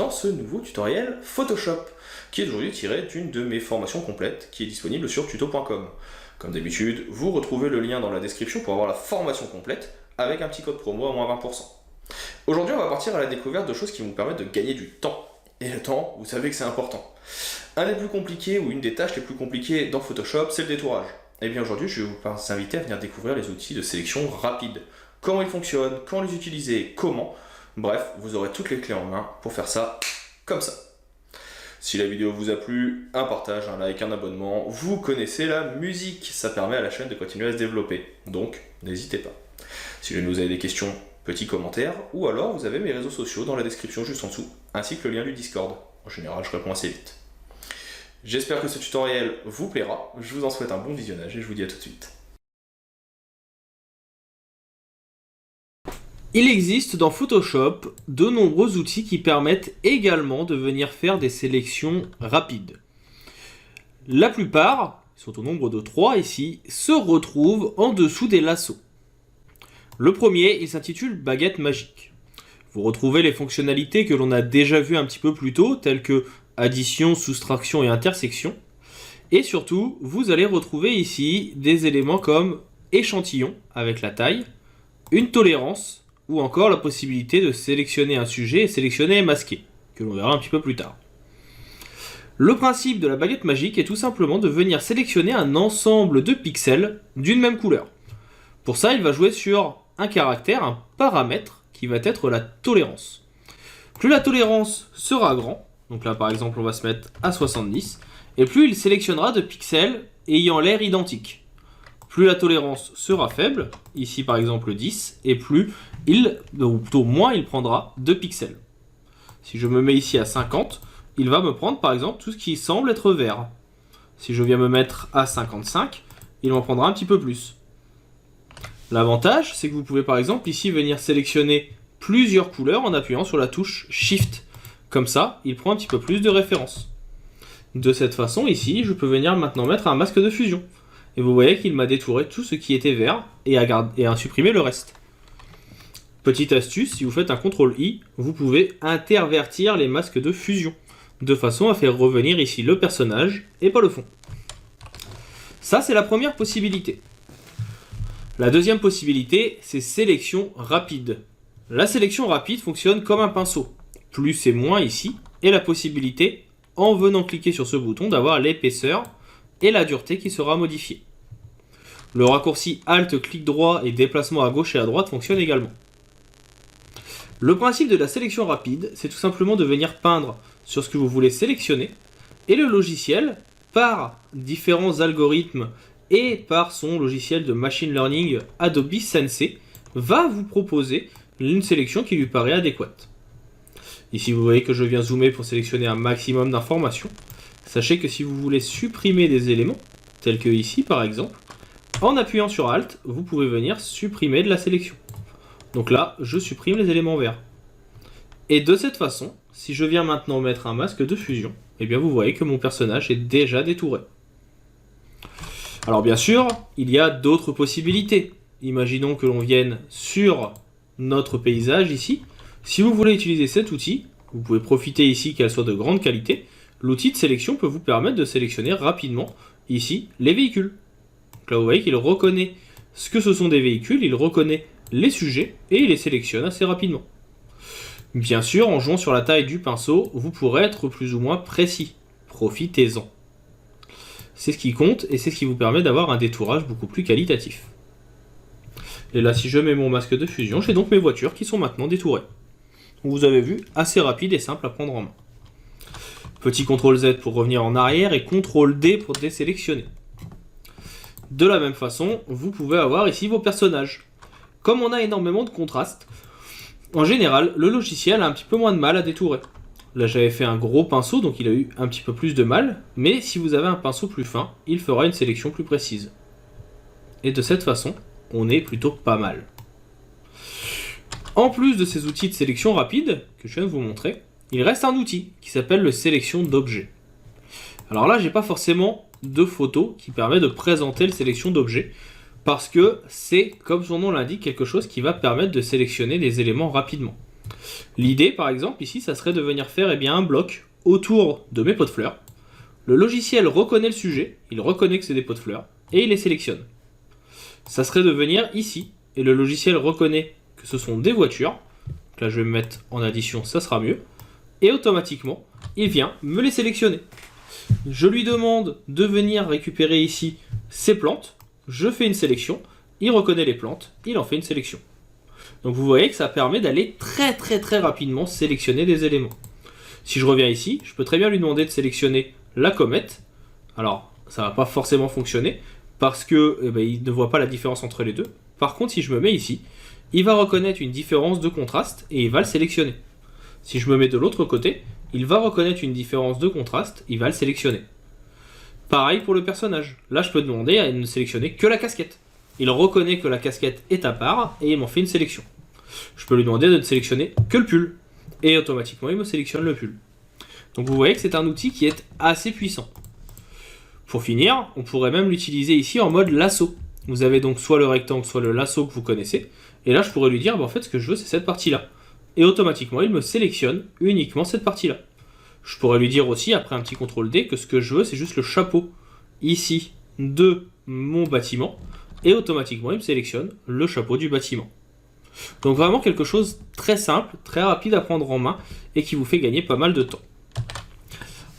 dans ce nouveau tutoriel Photoshop, qui est aujourd'hui tiré d'une de mes formations complètes, qui est disponible sur tuto.com. Comme d'habitude, vous retrouvez le lien dans la description pour avoir la formation complète, avec un petit code promo à moins 20%. Aujourd'hui, on va partir à la découverte de choses qui vont vous permettre de gagner du temps. Et le temps, vous savez que c'est important. Un des plus compliqués, ou une des tâches les plus compliquées dans Photoshop, c'est le détourage. Et bien aujourd'hui, je vais vous inviter à venir découvrir les outils de sélection rapide. Comment ils fonctionnent, quand les utiliser, comment. Bref, vous aurez toutes les clés en main pour faire ça comme ça. Si la vidéo vous a plu, un partage, un like, un abonnement, vous connaissez la musique, ça permet à la chaîne de continuer à se développer, donc n'hésitez pas. Si vous avez des questions, petit commentaire, ou alors vous avez mes réseaux sociaux dans la description juste en dessous, ainsi que le lien du Discord. En général, je réponds assez vite. J'espère que ce tutoriel vous plaira, je vous en souhaite un bon visionnage et je vous dis à tout de suite. Il existe dans Photoshop de nombreux outils qui permettent également de venir faire des sélections rapides. La plupart, ils sont au nombre de 3 ici, se retrouvent en dessous des lassos. Le premier, il s'intitule Baguette magique. Vous retrouvez les fonctionnalités que l'on a déjà vues un petit peu plus tôt, telles que addition, soustraction et intersection. Et surtout, vous allez retrouver ici des éléments comme échantillon avec la taille, une tolérance, ou encore la possibilité de sélectionner un sujet et sélectionner et masquer, que l'on verra un petit peu plus tard. Le principe de la baguette magique est tout simplement de venir sélectionner un ensemble de pixels d'une même couleur. Pour ça, il va jouer sur un caractère, un paramètre, qui va être la tolérance. Plus la tolérance sera grand, donc là par exemple on va se mettre à 70, et plus il sélectionnera de pixels ayant l'air identique. Plus la tolérance sera faible, ici par exemple 10, et plus ou plutôt moins il prendra de pixels. Si je me mets ici à 50, il va me prendre par exemple tout ce qui semble être vert. Si je viens me mettre à 55, il m'en prendra un petit peu plus. L'avantage, c'est que vous pouvez par exemple ici venir sélectionner plusieurs couleurs en appuyant sur la touche Shift. Comme ça, il prend un petit peu plus de référence. De cette façon, ici, je peux venir maintenant mettre un masque de fusion. Et vous voyez qu'il m'a détouré tout ce qui était vert et a supprimé le reste. Petite astuce, si vous faites un CTRL-I, vous pouvez intervertir les masques de fusion, de façon à faire revenir ici le personnage et pas le fond. Ça, c'est la première possibilité. La deuxième possibilité, c'est sélection rapide. La sélection rapide fonctionne comme un pinceau. Plus et moins ici, et la possibilité, en venant cliquer sur ce bouton, d'avoir l'épaisseur et la dureté qui sera modifiée. Le raccourci Alt, clic droit et déplacement à gauche et à droite fonctionne également. Le principe de la sélection rapide, c'est tout simplement de venir peindre sur ce que vous voulez sélectionner, et le logiciel, par différents algorithmes et par son logiciel de machine learning Adobe Sensei, va vous proposer une sélection qui lui paraît adéquate. Ici vous voyez que je viens zoomer pour sélectionner un maximum d'informations. Sachez que si vous voulez supprimer des éléments, tels que ici par exemple, en appuyant sur Alt, vous pouvez venir supprimer de la sélection. Donc là, je supprime les éléments verts. Et de cette façon, si je viens maintenant mettre un masque de fusion, eh bien vous voyez que mon personnage est déjà détouré. Alors bien sûr, il y a d'autres possibilités. Imaginons que l'on vienne sur notre paysage ici. Si vous voulez utiliser cet outil, vous pouvez profiter ici qu'elle soit de grande qualité. L'outil de sélection peut vous permettre de sélectionner rapidement, ici, les véhicules. Donc là, vous voyez qu'il reconnaît ce que ce sont des véhicules, il reconnaît les sujets et il les sélectionne assez rapidement. Bien sûr, en jouant sur la taille du pinceau, vous pourrez être plus ou moins précis. Profitez-en. C'est ce qui compte et c'est ce qui vous permet d'avoir un détourage beaucoup plus qualitatif. Et là, si je mets mon masque de fusion, j'ai donc mes voitures qui sont maintenant détourées. Vous avez vu, assez rapide et simple à prendre en main. Petit CTRL Z pour revenir en arrière et CTRL D pour désélectionner. De la même façon, vous pouvez avoir ici vos personnages. Comme on a énormément de contraste, en général, le logiciel a un petit peu moins de mal à détourer. Là, j'avais fait un gros pinceau, donc il a eu un petit peu plus de mal, mais si vous avez un pinceau plus fin, il fera une sélection plus précise. Et de cette façon, on est plutôt pas mal. En plus de ces outils de sélection rapide, que je viens de vous montrer, il reste un outil qui s'appelle le sélection d'objets. Alors là, j'ai pas forcément de photo qui permet de présenter le sélection d'objets, parce que c'est, comme son nom l'indique, quelque chose qui va permettre de sélectionner des éléments rapidement. L'idée, par exemple, ici, ça serait de venir faire un bloc autour de mes pots de fleurs. Le logiciel reconnaît le sujet, il reconnaît que c'est des pots de fleurs, et il les sélectionne. Ça serait de venir ici, et le logiciel reconnaît que ce sont des voitures. Donc là, je vais me mettre en addition, ça sera mieux. Et automatiquement, il vient me les sélectionner. Je lui demande de venir récupérer ici ces plantes. Je fais une sélection, il reconnaît les plantes, il en fait une sélection. Donc vous voyez que ça permet d'aller très rapidement sélectionner des éléments. Si je reviens ici, je peux très bien lui demander de sélectionner la comète. Alors, ça va pas forcément fonctionner, parce que il ne voit pas la différence entre les deux. Par contre, si je me mets ici, il va reconnaître une différence de contraste et il va le sélectionner. Si je me mets de l'autre côté, il va reconnaître une différence de contraste, il va le sélectionner. Pareil pour le personnage. Là, je peux demander à ne sélectionner que la casquette. Il reconnaît que la casquette est à part et il m'en fait une sélection. Je peux lui demander de ne sélectionner que le pull. Et automatiquement, il me sélectionne le pull. Donc vous voyez que c'est un outil qui est assez puissant. Pour finir, on pourrait même l'utiliser ici en mode lasso. Vous avez donc soit le rectangle, soit le lasso que vous connaissez. Et là, je pourrais lui dire, en fait, ce que je veux, c'est cette partie-là. Et automatiquement, il me sélectionne uniquement cette partie-là. Je pourrais lui dire aussi, après un petit CTRL D, que ce que je veux, c'est juste le chapeau, ici, de mon bâtiment. Et automatiquement, il me sélectionne le chapeau du bâtiment. Donc vraiment quelque chose de très simple, très rapide à prendre en main, et qui vous fait gagner pas mal de temps.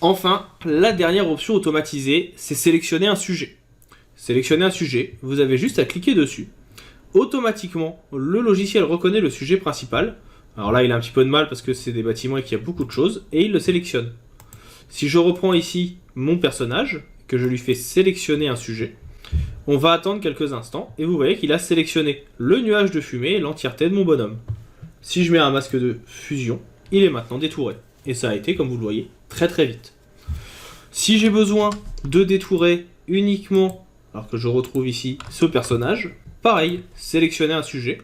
Enfin, la dernière option automatisée, c'est sélectionner un sujet. Sélectionner un sujet, vous avez juste à cliquer dessus. Automatiquement, le logiciel reconnaît le sujet principal. Alors là, il a un petit peu de mal parce que c'est des bâtiments et qu'il y a beaucoup de choses, et il le sélectionne. Si je reprends ici mon personnage, que je lui fais sélectionner un sujet, on va attendre quelques instants, et vous voyez qu'il a sélectionné le nuage de fumée et l'entièreté de mon bonhomme. Si je mets un masque de fusion, il est maintenant détouré. Et ça a été, comme vous le voyez, très vite. Si j'ai besoin de détourer uniquement, alors que je retrouve ici ce personnage, pareil, sélectionner un sujet,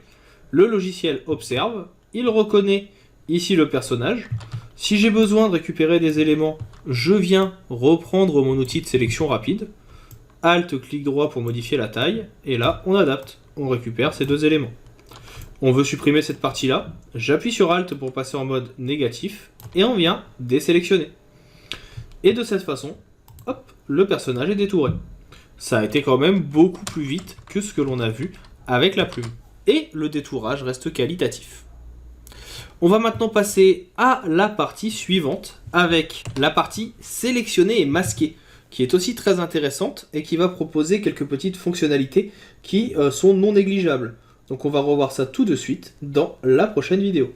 le logiciel observe, il reconnaît ici le personnage. Si j'ai besoin de récupérer des éléments, je viens reprendre mon outil de sélection rapide, Alt, clic droit pour modifier la taille, et là, on adapte, on récupère ces deux éléments. On veut supprimer cette partie-là, j'appuie sur Alt pour passer en mode négatif, et on vient désélectionner. Et de cette façon, hop, le personnage est détouré. Ça a été quand même beaucoup plus vite que ce que l'on a vu avec la plume. Et le détourage reste qualitatif. On va maintenant passer à la partie suivante, avec la partie sélectionner et masquer, qui est aussi très intéressante et qui va proposer quelques petites fonctionnalités qui sont non négligeables. Donc on va revoir ça tout de suite dans la prochaine vidéo.